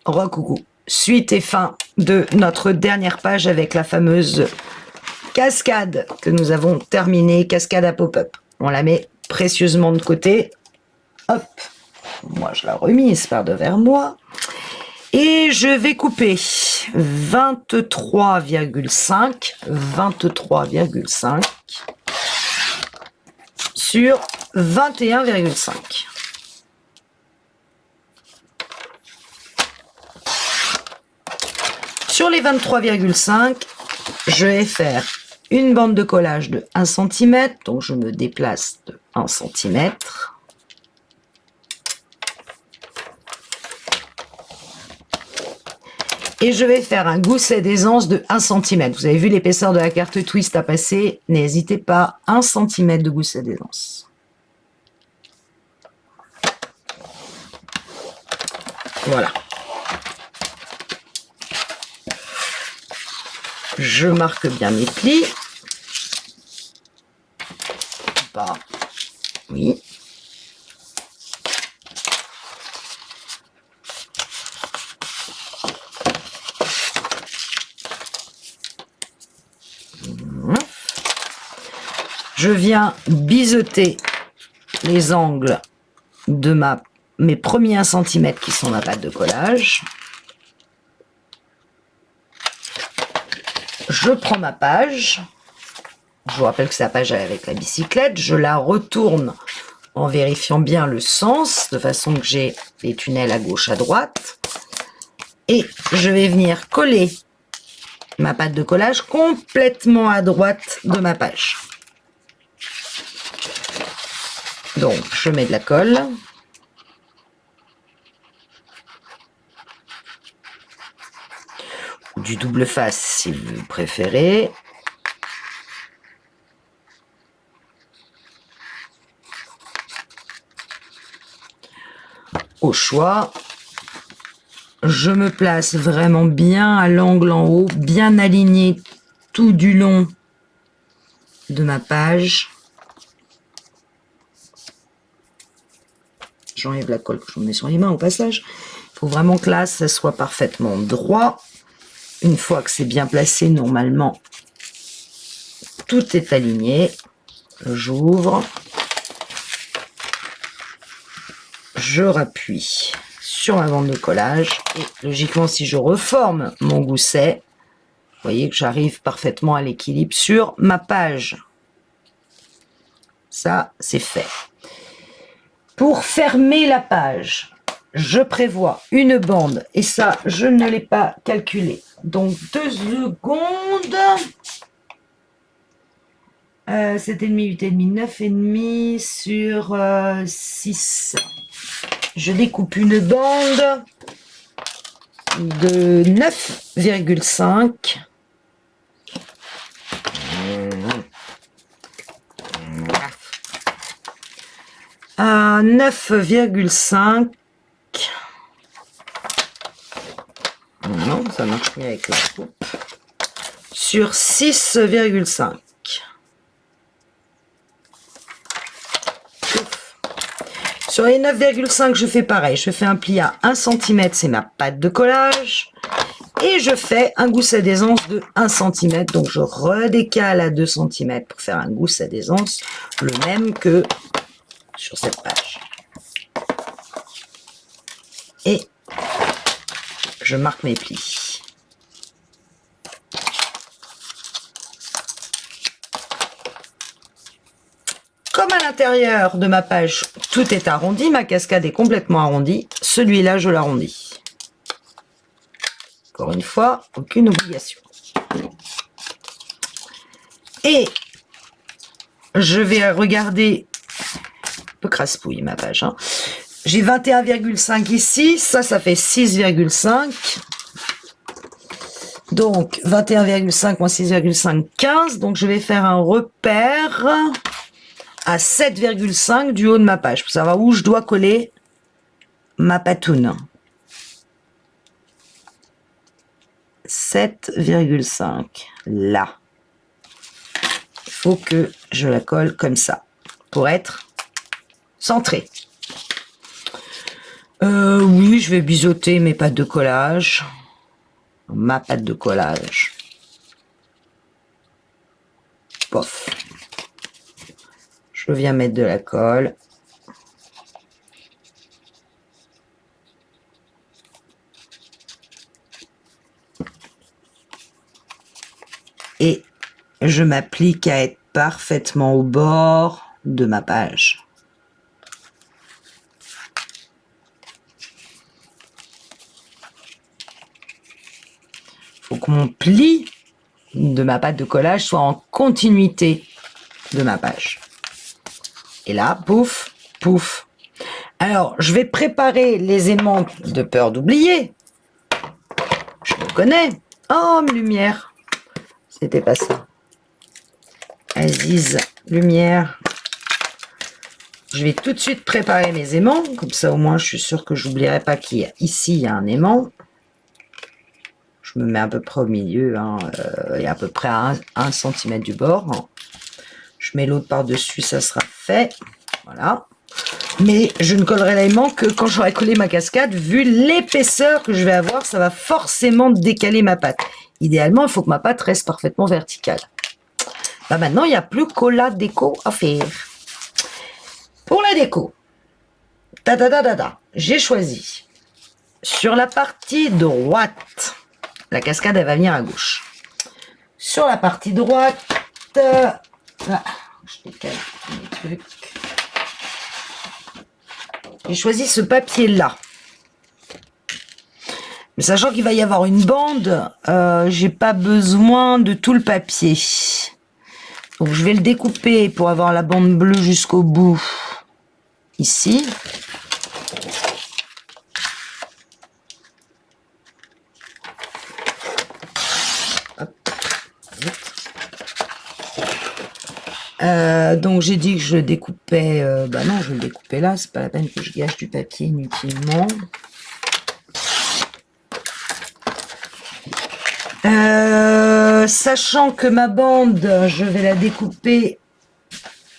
Recoucou. Suite et fin de notre dernière page avec la fameuse cascade que nous avons terminée, cascade à pop-up. On la met précieusement de côté. Hop, moi je la remise par devers moi. Et je vais couper 23,5 sur 21,5. Sur les 23,5, je vais faire une bande de collage de 1 cm, donc je me déplace de 1 cm. Et je vais faire un gousset d'aisance de 1 cm. Vous avez vu l'épaisseur de la carte twist à passer, n'hésitez pas, 1 cm de gousset d'aisance. Voilà. Je marque bien mes plis. Pas. Oui. Je viens biseauter les angles de mes premiers 1 cm qui sont ma pâte de collage. Je prends ma page. Je vous rappelle que c'est la page avec la bicyclette. Je la retourne en vérifiant bien le sens, de façon que j'ai les tunnels à gauche, à droite. Et je vais venir coller ma pâte de collage complètement à droite de ma page. Donc, je mets de la colle. Ou du double face si vous préférez. Au choix. Je me place vraiment bien à l'angle en haut, bien aligné tout du long de ma page. J'enlève la colle que je me mets sur les mains au passage. Il faut vraiment que là, ça soit parfaitement droit. Une fois que c'est bien placé, normalement, tout est aligné. J'ouvre. Je rappuie sur ma bande de collage. Et logiquement, si je reforme mon gousset, vous voyez que j'arrive parfaitement à l'équilibre sur ma page. Ça, c'est fait. Pour fermer la page, je prévois une bande. Et ça, je ne l'ai pas calculé. Donc, 2 secondes. 7,5, 8,5, 9,5 sur 6. Je découpe une bande de 9,5. 9,5. Non, ça marche mieux avec la coupe. Sur 6,5. Sur les 9,5, je fais pareil. Je fais un pli à 1 cm, c'est ma pâte de collage. Et je fais un gousset d'aisance de 1 cm. Donc, je redécale à 2 cm pour faire un gousset d'aisance, le même que sur cette page. Et je marque mes plis. Comme à l'intérieur de ma page, tout est arrondi, ma cascade est complètement arrondie, celui-là, je l'arrondis. Encore une fois, aucune obligation. Et je vais regarder, un peu crasse-pouille ma page, hein. J'ai 21,5 ici, ça fait 6,5. Donc, 21,5 moins 6,5, 15. Donc, je vais faire un repère à 7,5 du haut de ma page pour savoir où je dois coller ma patoune. 7,5 là. Il faut que je la colle comme ça pour être centrée. Oui, je vais biseauter mes pâtes de collage. Ma pâte de collage. Pof. Je viens mettre de la colle. Et je m'applique à être parfaitement au bord de ma page. Faut que mon pli de ma pâte de collage soit en continuité de ma page. Et là, pouf, pouf. Alors, je vais préparer les aimants de peur d'oublier. Je le connais. Oh, lumière. C'était pas ça. Aziz, lumière. Je vais tout de suite préparer mes aimants. Comme ça, au moins, je suis sûre que j'oublierai pas qu'ici, il y a un aimant. Je me mets à peu près au milieu, hein, et à peu près à 1 cm du bord. Je mets l'autre par-dessus, ça sera fait. Voilà. Mais je ne collerai l'aimant que quand j'aurai collé ma cascade. Vu l'épaisseur que je vais avoir, ça va forcément décaler ma pâte. Idéalement, il faut que ma pâte reste parfaitement verticale. Bah maintenant, il n'y a plus que la déco à faire. Pour la déco, j'ai choisi sur la partie droite. La cascade, elle va venir à gauche. Sur la partie droite, je décale mes trucs. J'ai choisi ce papier-là. Mais sachant qu'il va y avoir une bande, j'ai pas besoin de tout le papier. Donc je vais le découper pour avoir la bande bleue jusqu'au bout. Ici. Donc j'ai dit que je découpais, bah non, je vais le découper là, c'est pas la peine que je gâche du papier inutilement. Sachant que ma bande, je vais la découper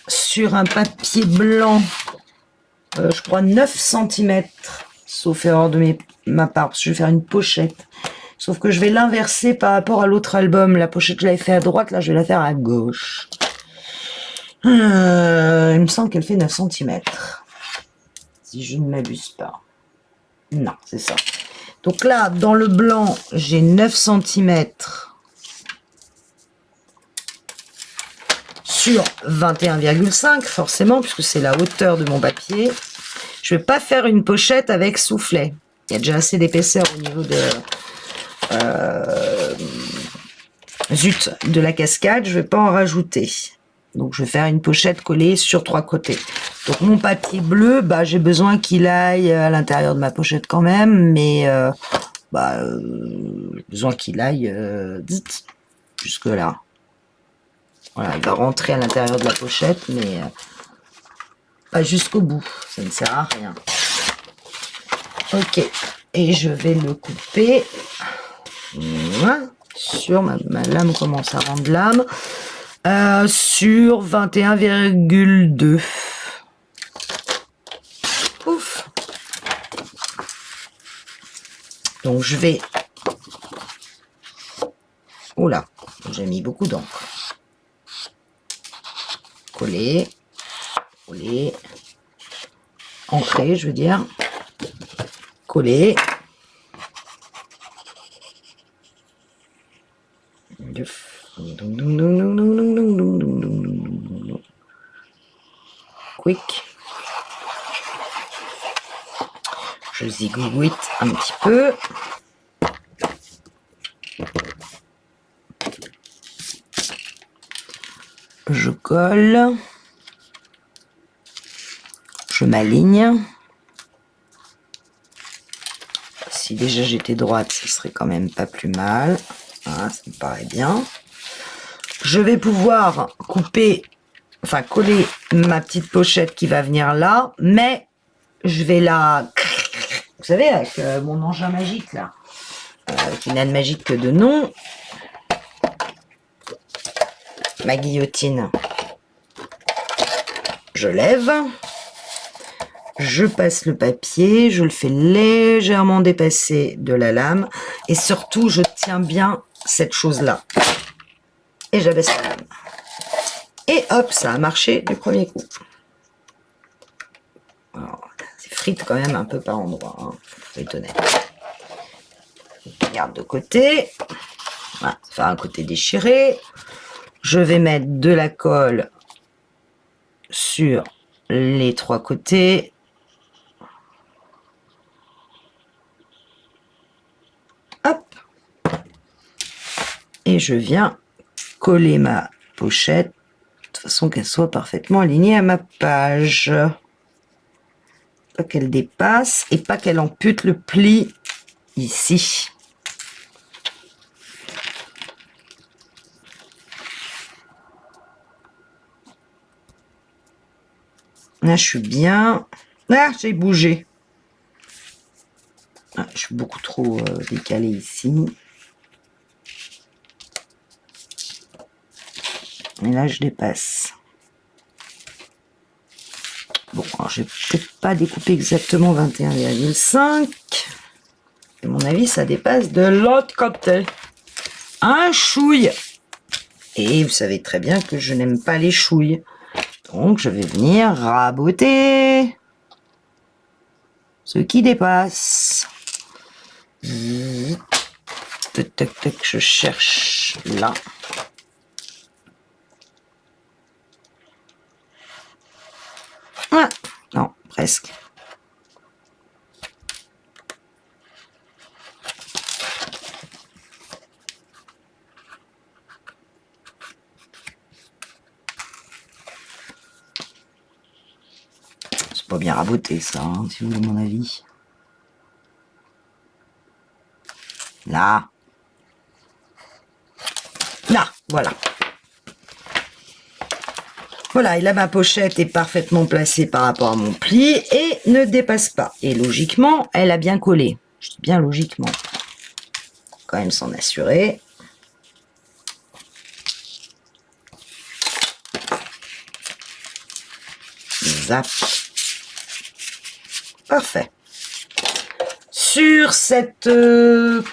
sur un papier blanc, je crois 9 cm, sauf erreur de ma part, parce que je vais faire une pochette. Sauf que je vais l'inverser par rapport à l'autre album. La pochette que je l'avais fait à droite, là je vais la faire à gauche. Il me semble qu'elle fait 9 cm. Si je ne m'abuse pas. Non, c'est ça. Donc là, dans le blanc, j'ai 9 cm sur 21,5, forcément, puisque c'est la hauteur de mon papier. Je ne vais pas faire une pochette avec soufflet. Il y a déjà assez d'épaisseur au niveau de... de la cascade. Je ne vais pas en rajouter. Donc, je vais faire une pochette collée sur 3 côtés. Donc, mon papier bleu, bah, j'ai besoin qu'il aille à l'intérieur de ma pochette quand même. Mais, j'ai besoin qu'il aille jusque là. Voilà, il va rentrer à l'intérieur de la pochette, mais pas jusqu'au bout. Ça ne sert à rien. Ok. Et je vais le couper. Voilà. Sur ma lame commence à rendre lame. Sur 21,2. Ouf. Donc je vais... Oula, j'ai mis beaucoup d'encre. Coller. Coller. Ancrer, je veux dire. Coller. Quick. Je zigouille un petit peu. Je colle. Je m'aligne. Si déjà j'étais droite, ce serait quand même pas plus mal. Ah, ça me paraît bien. Je vais pouvoir couper, enfin coller ma petite pochette qui va venir là, mais je vais la... Vous savez, avec mon engin magique là, qui n'a de magique que de nom, ma guillotine, je lève, je passe le papier, je le fais légèrement dépasser de la lame et surtout je tiens bien cette chose-là. Et j'abaisse la lame. Et hop, ça a marché du premier coup. C'est frite quand même un peu par endroit, hein, faut être honnête. Je garde de côté. Voilà, ça fait un côté déchiré. Je vais mettre de la colle sur les 3 côtés. Hop. Et je viens coller ma pochette de façon qu'elle soit parfaitement alignée à ma page. Pas qu'elle dépasse et pas qu'elle ampute le pli ici. Là, je suis bien. Ah, j'ai bougé. Ah, je suis beaucoup trop décalée ici. Et là, je dépasse. Bon, alors je vais peut-être pas découper exactement 21,5. À mon avis, ça dépasse de l'autre côté. Un chouille. Et vous savez très bien que je n'aime pas les chouilles. Donc, je vais venir raboter ce qui dépasse. Tac, tac, tac, je cherche là. Ah, non, presque. C'est pas bien raboté ça, hein, si vous voulez mon avis. Là. Là, voilà. Voilà, et là ma pochette est parfaitement placée par rapport à mon pli et ne dépasse pas. Et logiquement, elle a bien collé. Je dis bien logiquement. Quand même s'en assurer. Zap. Parfait. Sur cette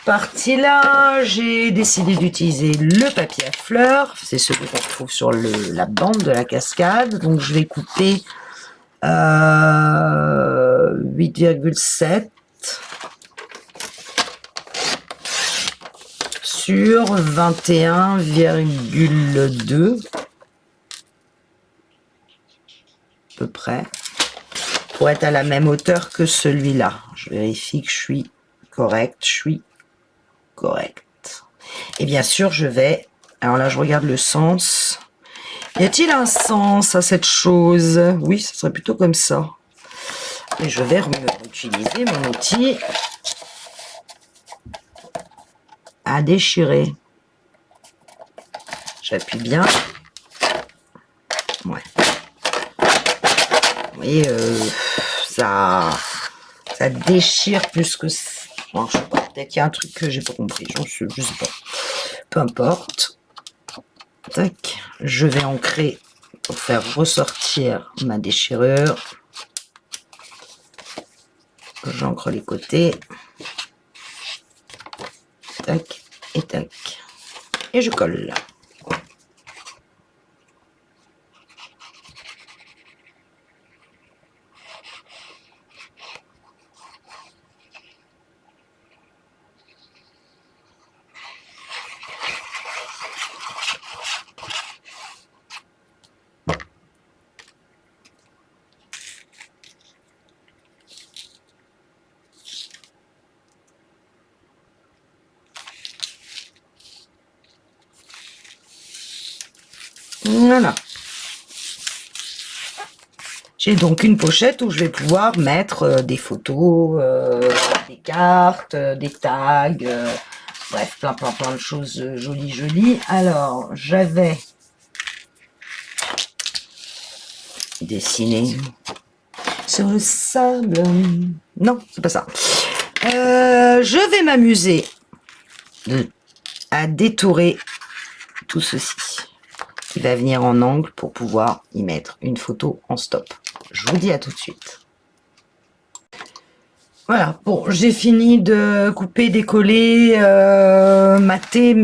partie-là, j'ai décidé d'utiliser le papier à fleurs. C'est celui qu'on trouve sur la bande de la cascade. Donc, je vais couper 8,7 sur 21,2 à peu près. Pour être à la même hauteur que celui-là. Je vérifie que je suis correct. Je suis correct. Et bien sûr, je vais... Alors là, je regarde le sens. Y a-t-il un sens à cette chose? Oui, ce serait plutôt comme ça. Et je vais utiliser mon outil à déchirer. J'appuie bien. Ouais. Vous voyez, ça déchire plus que ça. Bon, je sais pas, peut-être qu'il y a un truc que j'ai pas compris. Je sais pas. Peu importe. Tac. Je vais ancrer pour faire ressortir ma déchirure. J'ancre les côtés. Tac et tac. Et je colle. Voilà. J'ai donc une pochette où je vais pouvoir mettre des photos, des cartes, des tags, bref, plein de choses jolies. Alors, j'avais dessiné sur le sable. Non, c'est pas ça. Je vais m'amuser à détourer tout ceci qui va venir en angle pour pouvoir y mettre une photo en stop. Je vous dis à tout de suite. Voilà, bon, j'ai fini de couper, décoller, mater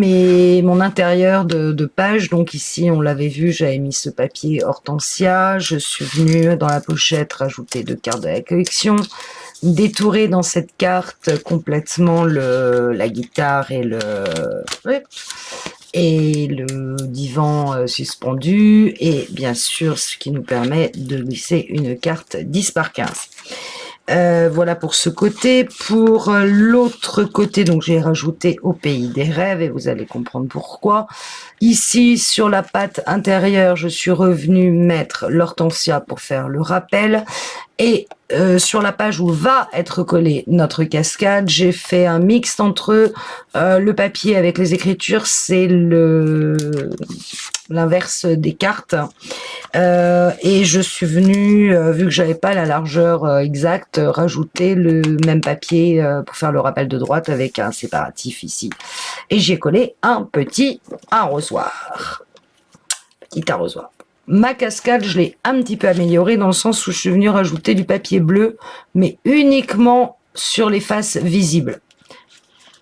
mon intérieur de page. Donc ici, on l'avait vu, j'avais mis ce papier Hortensia. Je suis venue dans la pochette rajouter 2 cartes de la collection, détourer dans cette carte complètement la guitare et le divan suspendu, et bien sûr, ce qui nous permet de glisser une carte 10 par 15. Voilà pour ce côté. Pour l'autre côté, donc j'ai rajouté au pays des rêves et vous allez comprendre pourquoi. Ici, sur la pâte intérieure, je suis revenue mettre l'hortensia pour faire le rappel. Et sur la page où va être collée notre cascade, j'ai fait un mix entre le papier avec les écritures, c'est l'inverse des cartes. Et je suis venue, vu que j'avais pas la largeur exacte, rajouter le même papier pour faire le rappel de droite avec un séparatif ici. Et j'ai collé un petit arrosoir. Petit arrosoir. Ma cascade, je l'ai un petit peu améliorée dans le sens où je suis venue rajouter du papier bleu, mais uniquement sur les faces visibles.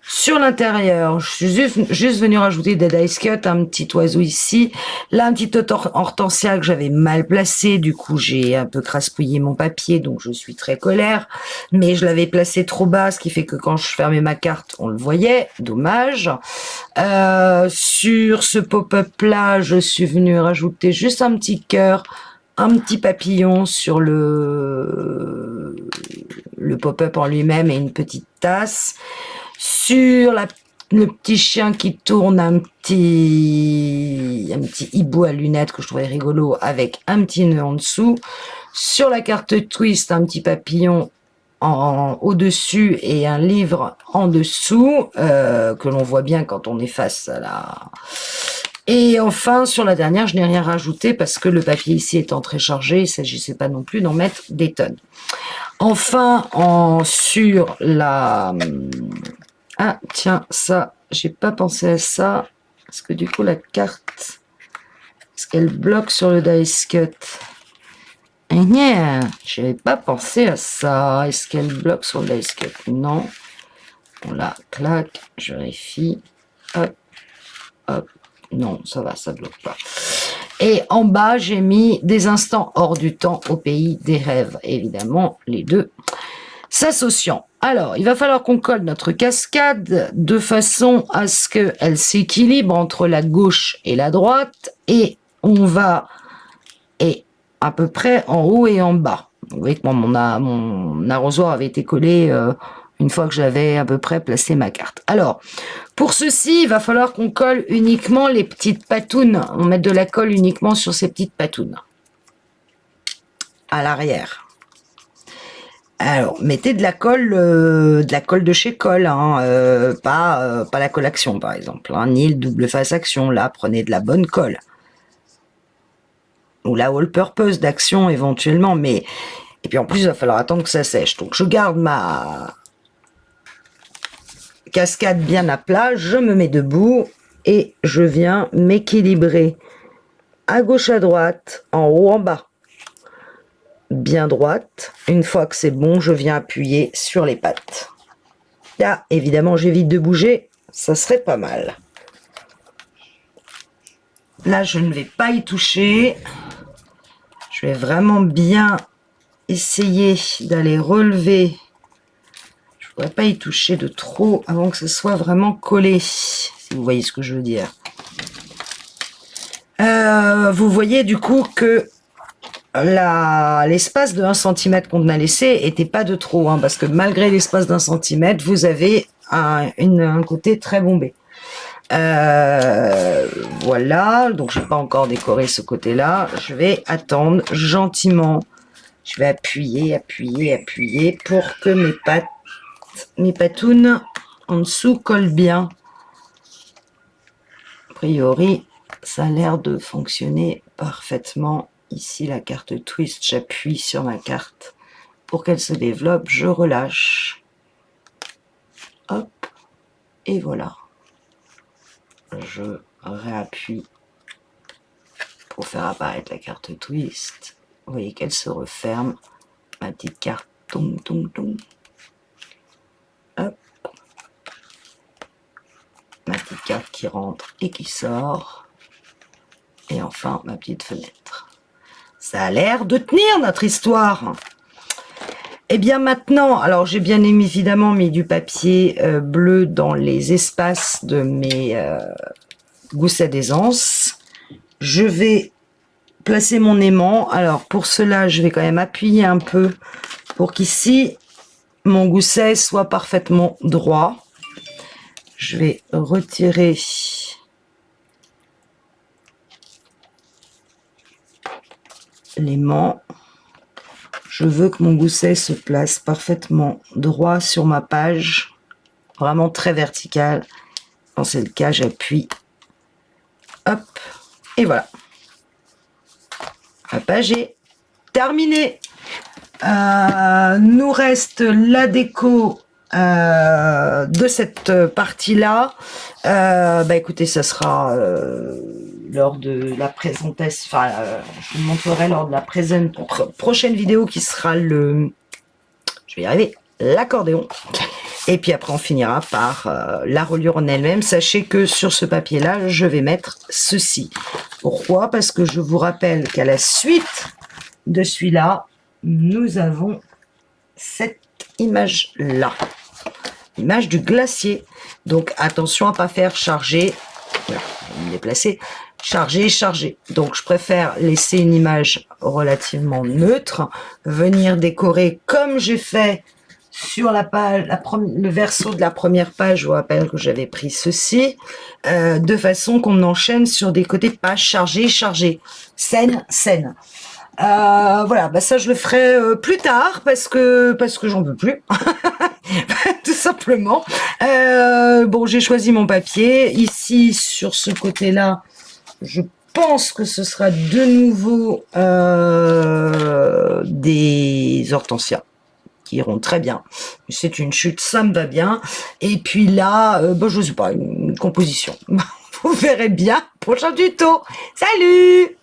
Sur l'intérieur, je suis juste venue rajouter des dice cut, un petit oiseau ici. Là, un petit hortensia que j'avais mal placé. Du coup, j'ai un peu craspouillé mon papier, donc je suis très colère. Mais je l'avais placé trop bas, ce qui fait que quand je fermais ma carte, on le voyait. Dommage. Sur ce pop-up là, je suis venue rajouter juste un petit cœur, un petit papillon sur le pop-up en lui-même et une petite tasse. Sur le petit chien qui tourne, un petit hibou à lunettes que je trouvais rigolo avec un petit nœud en dessous. Sur la carte twist, un petit papillon au-dessus et un livre en dessous, que l'on voit bien quand on est face à la... Et enfin, sur la dernière, je n'ai rien rajouté parce que le papier ici étant très chargé, il ne s'agissait pas non plus d'en mettre des tonnes. Enfin, sur la... Ah, tiens, ça, j'ai pas pensé à ça. Parce que du coup, la carte, est-ce qu'elle bloque sur le dice cut? J'avais pas pensé à ça. Est-ce qu'elle bloque sur le dice cut? Non. On la claque, je vérifie. Hop, hop. Non, ça va, ça bloque pas. Et en bas, j'ai mis des instants hors du temps au pays des rêves. Évidemment, les deux s'associant. Alors, il va falloir qu'on colle notre cascade de façon à ce qu'elle s'équilibre entre la gauche et la droite, et on va à peu près en haut et en bas. Vous voyez que mon arrosoir avait été collé une fois que j'avais à peu près placé ma carte. Alors, pour ceci, il va falloir qu'on colle uniquement les petites patounes. On met de la colle uniquement sur ces petites patounes. À l'arrière. Alors, mettez de la colle de chez Colle, hein, pas la colle action par exemple, hein, ni le double face action. Là, prenez de la bonne colle. Ou la all purpose d'action éventuellement, mais... Et puis en plus, il va falloir attendre que ça sèche. Donc je garde ma cascade bien à plat, je me mets debout et je viens m'équilibrer à gauche, à droite, en haut, en bas. Bien droite. Une fois que c'est bon, je viens appuyer sur les pattes. Là, évidemment, j'évite de bouger, ça serait pas mal. Là, je ne vais pas y toucher. Je vais vraiment bien essayer d'aller relever. Je ne voudrais pas y toucher de trop avant que ce soit vraiment collé, si vous voyez ce que je veux dire. Vous voyez du coup que l'espace de 1 cm qu'on a laissé était pas de trop, hein, parce que malgré l'espace d'1 cm, vous avez un côté très bombé. Voilà, donc j'ai pas encore décoré ce côté-là. Je vais attendre gentiment. Je vais appuyer pour que mes patounes en dessous collent bien. A priori, ça a l'air de fonctionner parfaitement. Ici, la carte twist, j'appuie sur ma carte pour qu'elle se développe. Je relâche. Hop. Et voilà. Je réappuie pour faire apparaître la carte twist. Vous voyez qu'elle se referme. Ma petite carte, tom, tom, tom. Hop. Ma petite carte qui rentre et qui sort. Et enfin, ma petite fenêtre. Ça a l'air de tenir notre histoire. Et bien maintenant, alors j'ai bien évidemment mis du papier bleu dans les espaces de mes goussets d'aisance. Je vais placer mon aimant. Alors pour cela, je vais quand même appuyer un peu pour qu'ici, mon gousset soit parfaitement droit. Je vais retirer l'aimant. Je veux que mon gousset se place parfaitement droit sur ma page, vraiment très vertical. Quand c'est le cas, j'appuie. Hop, et voilà. Ma page est terminée. Nous reste la déco de cette partie-là. Écoutez, ça sera lors de la présentation, je vous montrerai lors de la prochaine vidéo qui sera je vais y arriver, l'accordéon. Et puis après, on finira par la reliure en elle-même. Sachez que sur ce papier-là, je vais mettre ceci. Pourquoi? Parce que je vous rappelle qu'à la suite de celui-là, nous avons cette image-là. L'image du glacier. Donc, attention à ne pas faire charger. Voilà, je vais me déplacer. Charger, charger. Donc, je préfère laisser une image relativement neutre. Venir décorer comme j'ai fait sur la page, le verso de la première page. Je vous rappelle que j'avais pris ceci. De façon qu'on enchaîne sur des côtés de page chargé, chargé. Scène, scène. Voilà, ça je le ferai plus tard parce que j'en peux plus. Tout simplement. Bon, j'ai choisi mon papier. Ici, sur ce côté-là, je pense que ce sera de nouveau des hortensias qui iront très bien. C'est une chute, ça me va bien. Et puis là, je sais pas, une composition. Vous verrez bien. Prochain tuto. Salut!